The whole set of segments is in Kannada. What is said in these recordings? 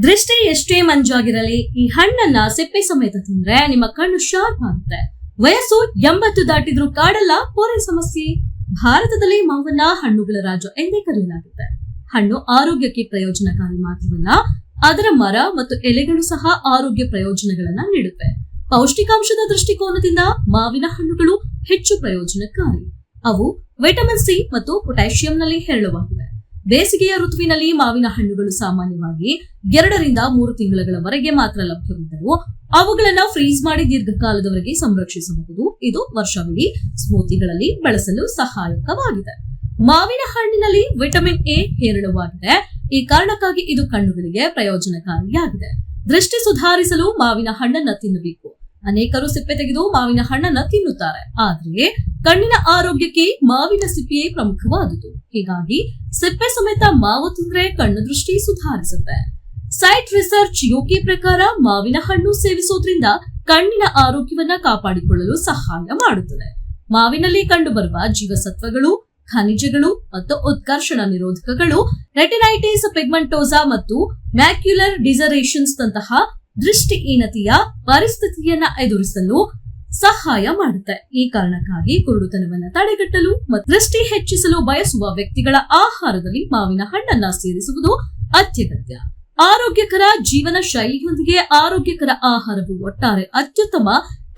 ದೃಷ್ಟಿ ಎಷ್ಟೇ ಮಂಜಾಗಿರಲಿ ಈ ಹಣ್ಣನ್ನ ಸಿಪ್ಪೆ ಸಮೇತ ತಿಂದ್ರೆ ನಿಮ್ಮ ಕಣ್ಣು ಶಾರ್ಪ್ ಆಗುತ್ತೆ. ವಯಸ್ಸು 80 ದಾಟಿದ್ರೂ ಕಾಡಲ್ಲ ಪೊರೆ ಸಮಸ್ಯೆ. ಭಾರತದಲ್ಲಿ ಮಾವನ್ನ ಹಣ್ಣುಗಳ ರಾಜ ಎಂದೇ ಕರೆಯಲಾಗುತ್ತೆ. ಹಣ್ಣು ಆರೋಗ್ಯಕ್ಕೆ ಪ್ರಯೋಜನಕಾರಿ ಮಾತ್ರವಲ್ಲ, ಅದರ ಮರ ಮತ್ತು ಎಲೆಗಳು ಸಹ ಆರೋಗ್ಯ ಪ್ರಯೋಜನಗಳನ್ನ ನೀಡುತ್ತೆ. ಪೌಷ್ಟಿಕಾಂಶದ ದೃಷ್ಟಿಕೋನದಿಂದ ಮಾವಿನ ಹಣ್ಣುಗಳು ಹೆಚ್ಚು ಪ್ರಯೋಜನಕಾರಿ. ಅವು ವಿಟಮಿನ್ ಸಿ ಮತ್ತು ಪೊಟ್ಯಾಷಿಯಂನಲ್ಲಿ ಹೇರಳವಾಗಿವೆ. ಬೇಸಿಗೆಯ ಋತುವಿನಲ್ಲಿ ಮಾವಿನ ಹಣ್ಣುಗಳು ಸಾಮಾನ್ಯವಾಗಿ 2 ರಿಂದ 3 ತಿಂಗಳವರೆಗೆ ಮಾತ್ರ ಲಭ್ಯವಿದ್ದರೂ ಅವುಗಳನ್ನ ಫ್ರೀಸ್ ಮಾಡಿ ದೀರ್ಘಕಾಲದವರೆಗೆ ಸಂರಕ್ಷಿಸಬಹುದು. ಇದು ವರ್ಷವಿಡೀ ಸ್ಮೂತಿಗಳಲ್ಲಿ ಬಳಸಲು ಸಹಾಯಕವಾಗಿದೆ. ಮಾವಿನ ಹಣ್ಣಿನಲ್ಲಿ ವಿಟಮಿನ್ ಎ ಹೇರಳವಾಗಿದೆ. ಈ ಕಾರಣಕ್ಕಾಗಿ ಇದು ಕಣ್ಣುಗಳಿಗೆ ಪ್ರಯೋಜನಕಾರಿಯಾಗಿದೆ. ದೃಷ್ಟಿ ಸುಧಾರಿಸಲು ಮಾವಿನ ಹಣ್ಣನ್ನ ತಿನ್ನಬೇಕು. ಅನೇಕರು ಸಿಪ್ಪೆ ತೆಗೆದು ಮಾವಿನ ಹಣ್ಣನ್ನ ತಿನ್ನುತ್ತಾರೆ, ಆದ್ರೆ ಕಣ್ಣಿನ ಆರೋಗ್ಯಕ್ಕೆ ಮಾವಿನ ಸಿಪ್ಪೆಯೇ ಪ್ರಮುಖವಾದುದು. ಹೀಗಾಗಿ ಸಿಪ್ಪೆ ಸಮೇತ ಮಾವು ತಿಂದ್ರೆ ಕಣ್ಣು ದೃಷ್ಟಿ ಸುಧಾರಿಸುತ್ತೆ. ಸೈಟ್ ರಿಸರ್ಚ್ ಯುಕೆ ಪ್ರಕಾರ ಮಾವಿನ ಹಣ್ಣು ಸೇವಿಸೋದ್ರಿಂದ ಕಣ್ಣಿನ ಆರೋಗ್ಯವನ್ನ ಕಾಪಾಡಿಕೊಳ್ಳಲು ಸಹಾಯ ಮಾಡುತ್ತದೆ. ಮಾವಿನಲ್ಲಿ ಕಂಡುಬರುವ ಜೀವಸತ್ವಗಳು, ಖನಿಜಗಳು ಮತ್ತು ಉತ್ಕರ್ಷಣ ನಿರೋಧಕಗಳು ರೆಟಿನೈಟಿಸ್ ಪಿಗ್ಮೆಂಟೋಸಾ ಮತ್ತು ಮ್ಯಾಕ್ಯುಲರ್ ಡಿಸರೇಷನ್ಸ್ ನಂತಹ ದೃಷ್ಟಿಹೀನತೆಯ ಪರಿಸ್ಥಿತಿಯನ್ನ ಎದುರಿಸಲು ಸಹಾಯ ಮಾಡುತ್ತೆ. ಈ ಕಾರಣಕ್ಕಾಗಿ ಕುರುಡುತನವನ್ನ ತಡೆಗಟ್ಟಲು ಮತ್ತು ದೃಷ್ಟಿ ಹೆಚ್ಚಿಸಲು ಬಯಸುವ ವ್ಯಕ್ತಿಗಳ ಆಹಾರದಲ್ಲಿ ಮಾವಿನ ಹಣ್ಣನ್ನ ಸೇರಿಸುವುದು ಅತ್ಯಗತ್ಯ. ಆರೋಗ್ಯಕರ ಜೀವನ ಶೈಲಿಯೊಂದಿಗೆ ಆರೋಗ್ಯಕರ ಆಹಾರವು ಒಟ್ಟಾರೆ ಅತ್ಯುತ್ತಮ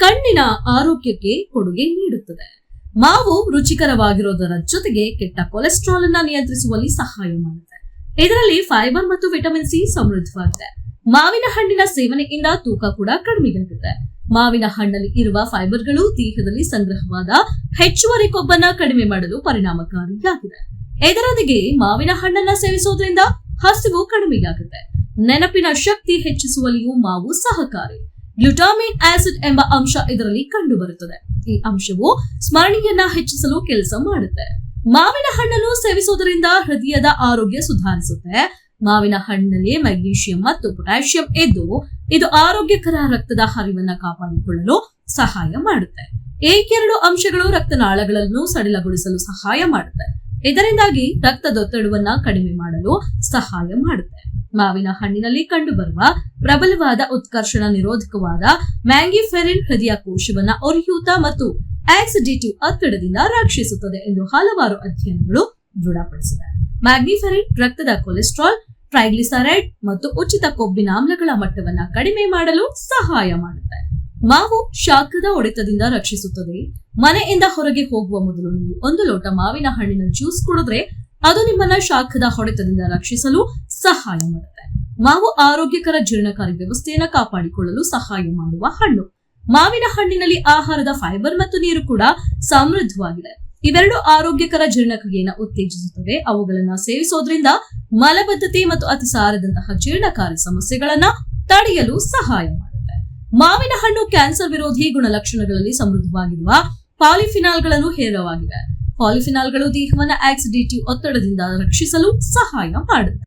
ಕಣ್ಣಿನ ಆರೋಗ್ಯಕ್ಕೆ ಕೊಡುಗೆ ನೀಡುತ್ತದೆ. ಮಾವು ರುಚಿಕರವಾಗಿರೋದರ ಜೊತೆಗೆ ಕೆಟ್ಟ ಕೊಲೆಸ್ಟ್ರಾಲ್ ಅನ್ನ ನಿಯಂತ್ರಿಸುವಲ್ಲಿ ಸಹಾಯ ಮಾಡುತ್ತೆ. ಇದರಲ್ಲಿ ಫೈಬರ್ ಮತ್ತು ವಿಟಮಿನ್ ಸಿ ಸಮೃದ್ಧವಾಗಿದೆ. ಮಾವಿನ ಹಣ್ಣಿನ ಸೇವನೆಯಿಂದ ತೂಕ ಕೂಡ ಕಡಿಮೆಯಾಗುತ್ತೆ. ಮಾವಿನ ಹಣ್ಣಲ್ಲಿ ಇರುವ ಫೈಬರ್ಗಳು ದೇಹದಲ್ಲಿ ಸಂಗ್ರಹವಾದ ಹೆಚ್ಚುವರಿ ಕೊಬ್ಬನ್ನ ಕಡಿಮೆ ಮಾಡಲು ಪರಿಣಾಮಕಾರಿಯಾಗಿದೆ. ಇದರೊಂದಿಗೆ ಮಾವಿನ ಹಣ್ಣನ್ನ ಸೇವಿಸೋದ್ರಿಂದ ಹಸಿವು ಕಡಿಮೆಯಾಗುತ್ತೆ. ನೆನಪಿನ ಶಕ್ತಿ ಹೆಚ್ಚಿಸುವಲ್ಲಿಯೂ ಮಾವು ಸಹಕಾರಿ. ಗ್ಲುಟಾಮಿನ್ ಆಸಿಡ್ ಎಂಬ ಅಂಶ ಇದರಲ್ಲಿ ಕಂಡುಬರುತ್ತದೆ. ಈ ಅಂಶವು ಸ್ಮರಣೆಯನ್ನ ಹೆಚ್ಚಿಸಲು ಕೆಲಸ ಮಾಡುತ್ತೆ. ಮಾವಿನ ಹಣ್ಣನ್ನು ಸೇವಿಸುವುದರಿಂದ ಹೃದಯದ ಆರೋಗ್ಯ ಸುಧಾರಿಸುತ್ತೆ. ಮಾವಿನ ಹಣ್ಣಿನಲ್ಲಿ ಮೆಗ್ನೀಷಿಯಂ ಮತ್ತು ಪೊಟ್ಯಾಷಿಯಂ ಇದ್ದು ಇದು ಆರೋಗ್ಯಕರ ರಕ್ತದ ಹರಿವನ್ನ ಕಾಪಾಡಿಕೊಳ್ಳಲು ಸಹಾಯ ಮಾಡುತ್ತೆ. ಈ 2 ಅಂಶಗಳು ರಕ್ತನಾಳಗಳನ್ನು ಸಡಿಲಗೊಳಿಸಲು ಸಹಾಯ ಮಾಡುತ್ತೆ. ಇದರಿಂದಾಗಿ ರಕ್ತದೊತ್ತಡವನ್ನ ಕಡಿಮೆ ಮಾಡಲು ಸಹಾಯ ಮಾಡುತ್ತೆ. ಮಾವಿನ ಹಣ್ಣಿನಲ್ಲಿ ಕಂಡುಬರುವ ಪ್ರಬಲವಾದ ಉತ್ಕರ್ಷಣ ನಿರೋಧಕವಾದ ಮ್ಯಾಂಗಿಫೆರಿನ್ ಹೃದಯ ಕೋಶವನ್ನ ಉರಿಯೂತ ಮತ್ತು ಆಕ್ಸಿಡೇಟಿವ್ ಒತ್ತಡದಿಂದ ರಕ್ಷಿಸುತ್ತದೆ ಎಂದು ಹಲವಾರು ಅಧ್ಯಯನಗಳು ದೃಢಪಡಿಸಿವೆ. ಮ್ಯಾಗ್ನಿಫೆರಿನ್ ರಕ್ತದ ಕೊಲೆಸ್ಟ್ರಾಲ್, ಟ್ರೈಗ್ಲಿಸರೈಡ್ ಮತ್ತು ಉಚಿತ ಕೊಬ್ಬಿನಾಮ್ಲಗಳ ಮಟ್ಟವನ್ನ ಕಡಿಮೆ ಮಾಡಲು ಸಹಾಯ ಮಾಡುತ್ತೆ. ಮಾವು ಶಾಖದ ಹೊಡೆತದಿಂದ ರಕ್ಷಿಸುತ್ತದೆ. ಮನೆಯಿಂದ ಹೊರಗೆ ಹೋಗುವ ಮೊದಲು ನೀವು 1 ಲೋಟ ಮಾವಿನ ಹಣ್ಣಿನ ಜ್ಯೂಸ್ ಕುಡಿದ್ರೆ ಅದು ನಿಮ್ಮನ್ನ ಶಾಖದ ಹೊಡೆತದಿಂದ ರಕ್ಷಿಸಲು ಸಹಾಯ ಮಾಡುತ್ತೆ. ಮಾವು ಆರೋಗ್ಯಕರ ಜೀರ್ಣಕಾರಿ ವ್ಯವಸ್ಥೆಯನ್ನು ಕಾಪಾಡಿಕೊಳ್ಳಲು ಸಹಾಯ ಮಾಡುವ ಹಣ್ಣು. ಮಾವಿನ ಹಣ್ಣಿನಲ್ಲಿ ಆಹಾರದ ಫೈಬರ್ ಮತ್ತು ನೀರು ಕೂಡ ಸಮೃದ್ಧವಾಗಿದೆ. ಇವೆರಡು ಆರೋಗ್ಯಕರ ಜೀರ್ಣಕ್ರಿಯೆಯನ್ನು ಉತ್ತೇಜಿಸುತ್ತವೆ. ಅವುಗಳನ್ನ ಸೇವಿಸೋದ್ರಿಂದ ಮಲಬದ್ಧತೆ ಮತ್ತು ಅತಿಸಾರದಂತಹ ಜೀರ್ಣಕಾರಿ ಸಮಸ್ಯೆಗಳನ್ನ ತಡೆಯಲು ಸಹಾಯ ಮಾಡುತ್ತೆ. ಮಾವಿನ ಹಣ್ಣು ಕ್ಯಾನ್ಸರ್ ವಿರೋಧಿ ಗುಣಲಕ್ಷಣಗಳಲ್ಲಿ ಸಮೃದ್ಧವಾಗಿರುವ ಪಾಲಿಫಿನಾಲ್ಗಳನ್ನು ಹೇರಳವಾಗಿವೆ. ಪಾಲಿಫಿನಾಲ್ಗಳು ದೇಹವನ್ನು ಆಕ್ಸಿಡೇಟಿವ್ ಒತ್ತಡದಿಂದ ರಕ್ಷಿಸಲು ಸಹಾಯ ಮಾಡುತ್ತೆ.